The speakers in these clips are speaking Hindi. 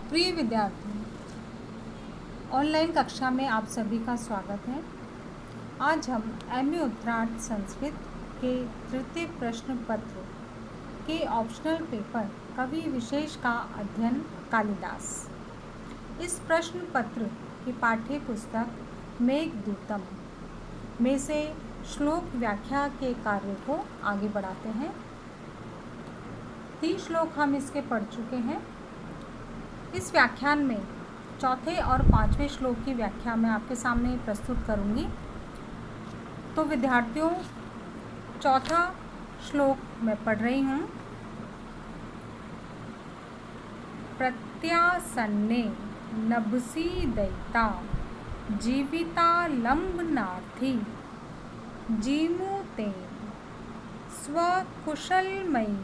प्रिय विद्यार्थी, ऑनलाइन कक्षा में आप सभी का स्वागत है। आज हम एमए उत्तरार्ध संस्कृत के तृतीय प्रश्न पत्र के ऑप्शनल पेपर कवि विशेष का अध्ययन कालिदास। इस प्रश्न पत्र की पाठ्य पुस्तक मेघदूतम में से श्लोक व्याख्या के कार्य को आगे बढ़ाते हैं। 30 श्लोक हम इसके पढ़ चुके हैं। इस व्याख्यान में चौथे और पांचवें श्लोक की व्याख्या मैं आपके सामने प्रस्तुत करूंगी। तो विद्यार्थियों, चौथा श्लोक मैं पढ़ रही हूँ। प्रत्यासन्ने नभसि दयिता जीविता लंबनार्थी जीमूते स्वकुशलमयी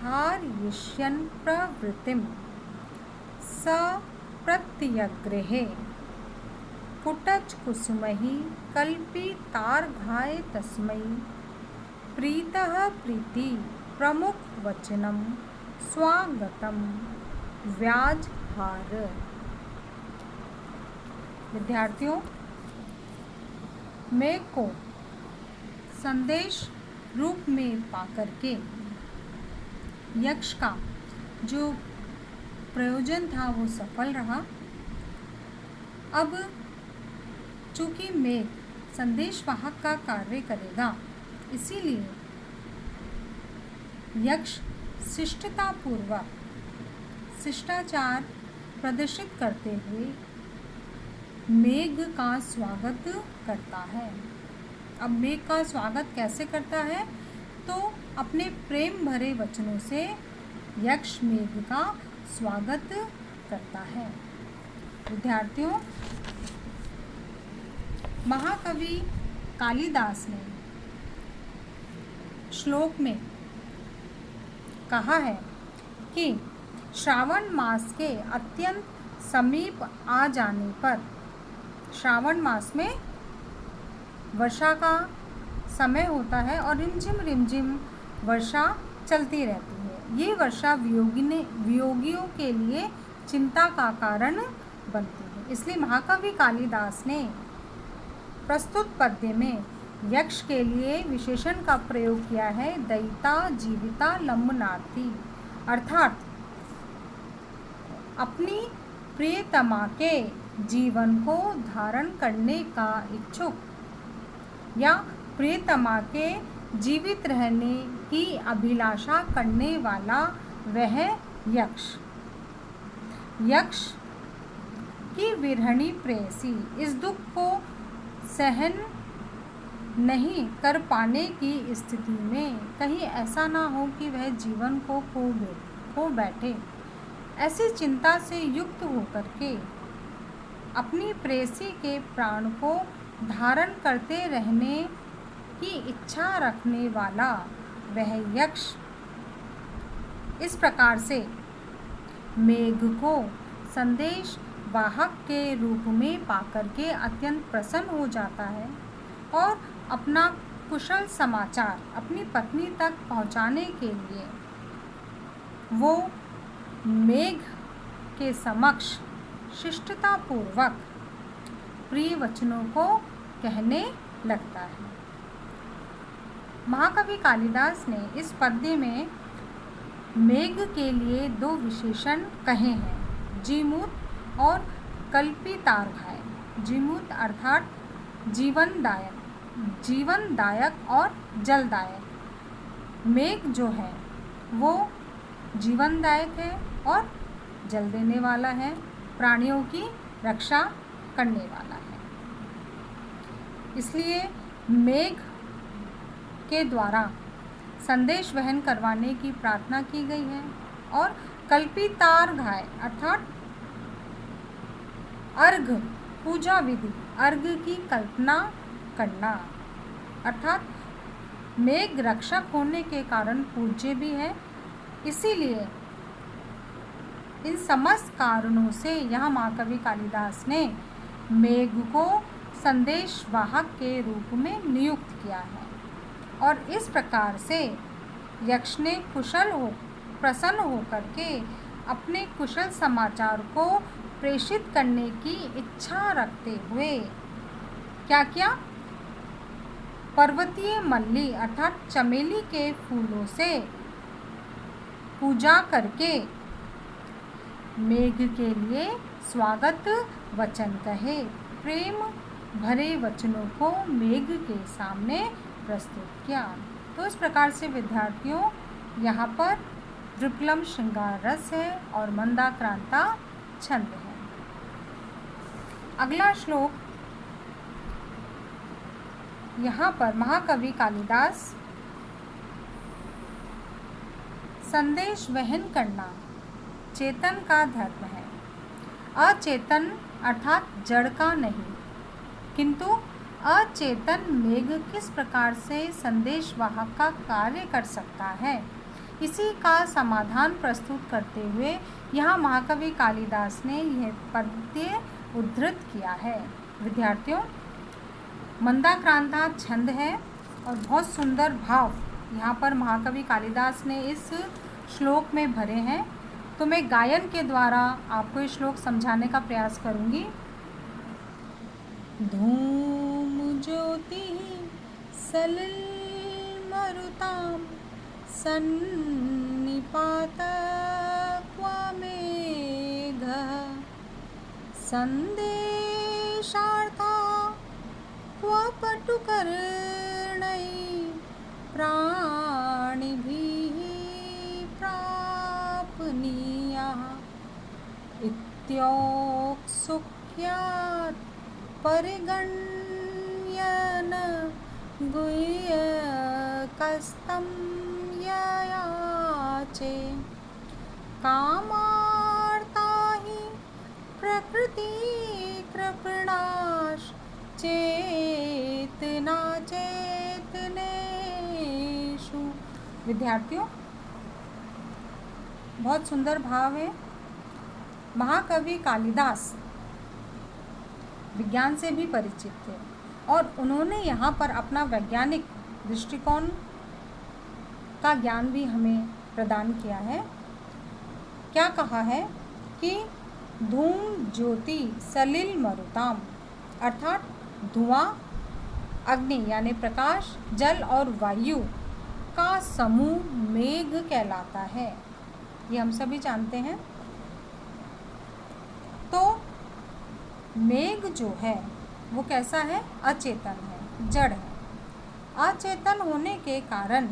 हारयिष्यन् प्रवृत्तिम् स प्रत्यग्रहे कुटजकुसुमैः कल्पितार्घाय तस्मै प्रीतः प्रीति प्रमुखवचनं स्वागतं व्याजहार। विद्यार्थियों, मेघ को संदेश रूप में पाकर के यक्ष का जो प्रयोजन था वो सफल रहा। अब चूंकि मेघ संदेश वाहक का कार्य करेगा, इसीलिए यक्ष शिष्टतापूर्वक शिष्टाचार प्रदर्शित करते हुए मेघ का स्वागत करता है। अब मेघ का स्वागत कैसे करता है? तो अपने प्रेम भरे वचनों से यक्ष मेघ का स्वागत करता है। विद्यार्थियों, महाकवि कालिदास ने श्लोक में कहा है कि श्रावण मास के अत्यंत समीप आ जाने पर, श्रावण मास में वर्षा का समय होता है और रिमझिम वर्षा चलती रहती है। ये वर्षा वियोगियों के लिए चिंता का कारण बनती है। इसलिए महाकवि कालिदास ने प्रस्तुत पद्य में यक्ष के लिए विशेषण का प्रयोग किया है, दयिता जीविता लंबनार्थी, अर्थात अपनी प्रियतमा के जीवन को धारण करने का इच्छुक या प्रियतमा के जीवित रहने की अभिलाषा करने वाला वह यक्ष। यक्ष की विरहणी प्रेयसी इस दुख को सहन नहीं कर पाने की स्थिति में कहीं ऐसा ना हो कि वह जीवन को खो बैठे, ऐसी चिंता से युक्त होकर के अपनी प्रेयसी के प्राण को धारण करते रहने की इच्छा रखने वाला वह यक्ष इस प्रकार से मेघ को संदेश वाहक के रूप में पाकर के अत्यंत प्रसन्न हो जाता है और अपना कुशल समाचार अपनी पत्नी तक पहुंचाने के लिए वो मेघ के समक्ष शिष्टतापूर्वक प्रिय वचनों को कहने लगता है। महाकवि कालिदास ने इस पद्य में मेघ के लिए दो विशेषण कहे हैं, जीमूत और कल्पितार्घाय। जीमूत अर्थात जीवनदायक और जलदायक। मेघ जो है वो जीवनदायक है और जल देने वाला है, प्राणियों की रक्षा करने वाला है। इसलिए मेघ के द्वारा संदेश वहन करवाने की प्रार्थना की गई है। और कल्पितार्घाय अर्थात अर्घ, पूजा विधि, अर्घ की कल्पना करना, अर्थात मेघ रक्षक होने के कारण पूज्य भी है। इसीलिए इन समस्त कारणों से यहाँ महाकवि कालिदास ने मेघ को संदेश वाहक के रूप में नियुक्त किया है और इस प्रकार से यक्ष ने प्रसन्न होकर के अपने कुशल समाचार को प्रेषित करने की इच्छा रखते हुए क्या किया? पर्वतीय मल्ली अर्थात चमेली के फूलों से पूजा करके मेघ के लिए स्वागत वचन कहे। प्रेम भरे वचनों को मेघ के सामने प्रस्तुत किया। तो इस प्रकार से विद्यार्थियों यहाँ पर द्रुक्लम श्रृंगार रस है और मंदाक्रांता छंद है। अगला श्लोक यहाँ पर महाकवि कालिदास संदेश वहन करना चेतन का धर्म है। अचेतन अर्थात जड़ का नहीं, किंतु अचेतन मेघ किस प्रकार से संदेश वाहक का कार्य कर सकता है, इसी का समाधान प्रस्तुत करते हुए यहाँ महाकवि कालिदास ने यह पद्य उद्धृत किया है। विद्यार्थियों, मंदाक्रांता छंद है और बहुत सुंदर भाव यहाँ पर महाकवि कालिदास ने इस श्लोक में भरे हैं। तो मैं गायन के द्वारा आपको ये श्लोक समझाने का प्रयास करूँगी। धूम ज्योति सलिल मरुताम सन्निपात क्वमेघ संदेशार्था क्व पटुकर्णै प्राणिभिः प्रापनीयः इत्योक्सुख्यात् परिगण्यन् गुह्यकस्तं ययाचे कामार्ता हि प्रकृतिकृपणाश् चेतना चेतनेषु। विद्यार्थियों, बहुत सुंदर भाव है। महाकवि कालिदास विज्ञान से भी परिचित थे और उन्होंने यहाँ पर अपना वैज्ञानिक दृष्टिकोण का ज्ञान भी हमें प्रदान किया है। क्या कहा है कि धूम ज्योति सलिल मरुताम अर्थात धुआं, अग्नि यानी प्रकाश, जल और वायु का समूह मेघ कहलाता है। ये हम सभी जानते हैं। तो मेघ जो है वो कैसा है? अचेतन है, जड़ है। अचेतन होने के कारण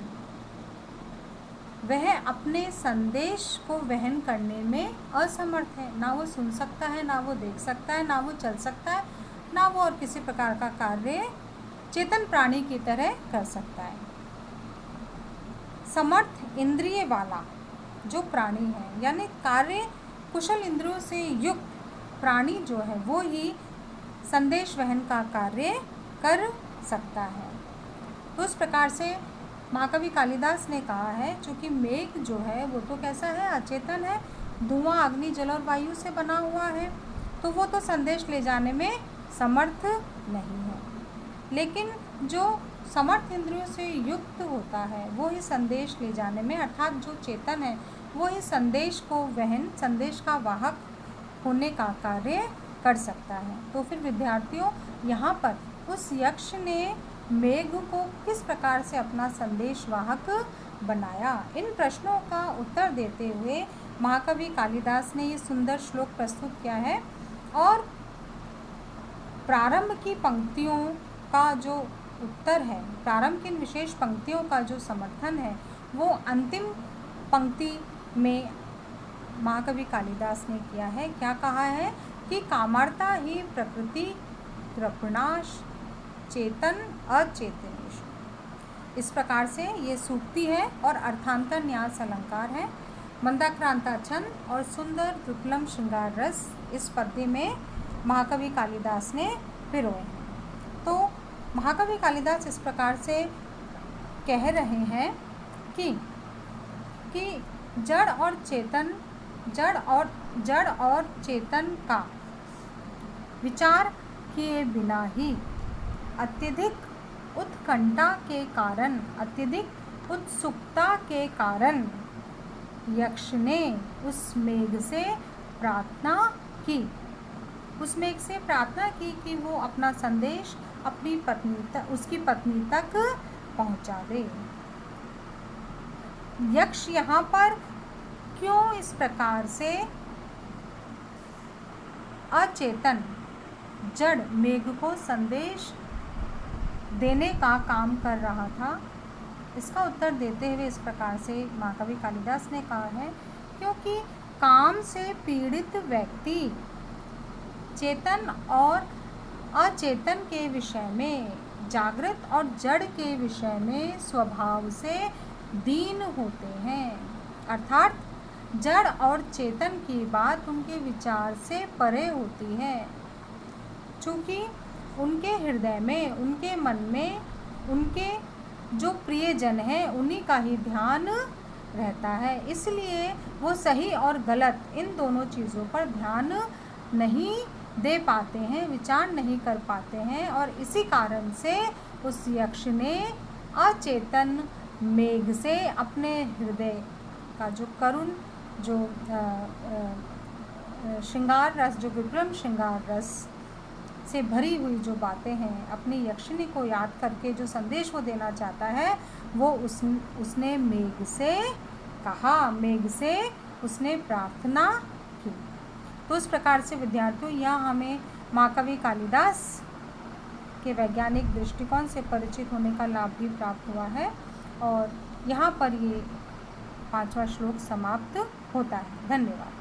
वह अपने संदेश को वहन करने में असमर्थ है। ना वो सुन सकता है, ना वो देख सकता है, ना वो चल सकता है, ना वो और किसी प्रकार का कार्य चेतन प्राणी की तरह कर सकता है। समर्थ इंद्रिय वाला जो प्राणी है, यानी कार्य कुशल इंद्रियों से युक्त प्राणी जो है वो ही संदेश वहन का कार्य कर सकता है। तो इस प्रकार से महाकवि कालिदास ने कहा है, चूँकि मेघ जो है वो तो कैसा है? अचेतन है, धुआं, अग्नि, जल और वायु से बना हुआ है, तो वो तो संदेश ले जाने में समर्थ नहीं है। लेकिन जो समर्थ इंद्रियों से युक्त होता है वो ही संदेश ले जाने में, अर्थात जो चेतन है वो ही संदेश को वहन, संदेश का वाहक होने का कार्य कर सकता है। तो फिर विद्यार्थियों, यहाँ पर उस यक्ष ने मेघ को किस प्रकार से अपना संदेश वाहक बनाया, इन प्रश्नों का उत्तर देते हुए महाकवि कालिदास ने ये सुंदर श्लोक प्रस्तुत किया है। और प्रारंभ की पंक्तियों का जो उत्तर है, प्रारंभ की विशेष पंक्तियों का जो समर्थन है, वो अंतिम पंक्ति में महाकवि कालिदास ने किया है। क्या कहा है कि कामार्ता ही प्रकृति कृपणाश चेतन अचेतनेषु। इस प्रकार से ये सूक्ति है और अर्थांतर न्यास अलंकार है। मंदाक्रांता छंद और सुंदर द्रुक्लम श्रृंगार रस इस पद्य में महाकवि कालिदास ने पिरोए हैं। तो महाकवि कालिदास इस प्रकार से कह रहे हैं कि जड़ और चेतन का विचार किए बिना ही अत्यधिक उत्कंठा के कारण, अत्यधिक उत्सुकता के कारण यक्ष ने उस मेघ से प्रार्थना की, उस मेघ से प्रार्थना की कि वो अपना संदेश अपनी उसकी पत्नी तक पहुंचा दे। यक्ष यहाँ पर क्यों इस प्रकार से अचेतन जड़ मेघ को संदेश देने का काम कर रहा था? इसका उत्तर देते हुए इस प्रकार से महाकवि कालिदास ने कहा है, क्योंकि काम से पीड़ित व्यक्ति चेतन और अचेतन के विषय में, जागृत और जड़ के विषय में स्वभाव से दीन होते हैं, अर्थात जड़ और चेतन की बात उनके विचार से परे होती है। चूँकि उनके हृदय में, उनके मन में उनके जो प्रियजन हैं उन्हीं का ही ध्यान रहता है, इसलिए वो सही और गलत इन दोनों चीज़ों पर ध्यान नहीं दे पाते हैं, विचार नहीं कर पाते हैं। और इसी कारण से उस यक्ष ने अचेतन मेघ से अपने हृदय का जो करुण, जो श्रृंगार रस, जो विक्रम श्रृंगार रस से भरी हुई जो बातें हैं, अपनी यक्षिणी को याद करके जो संदेश वो देना चाहता है, वो उसने मेघ से कहा, मेघ से उसने प्रार्थना की। तो इस प्रकार से विद्यार्थियों, यहाँ हमें महाकवि कालिदास के वैज्ञानिक दृष्टिकोण से परिचित होने का लाभ भी प्राप्त हुआ है। और यहाँ पर ये 5वां श्लोक समाप्त होता है। धन्यवाद।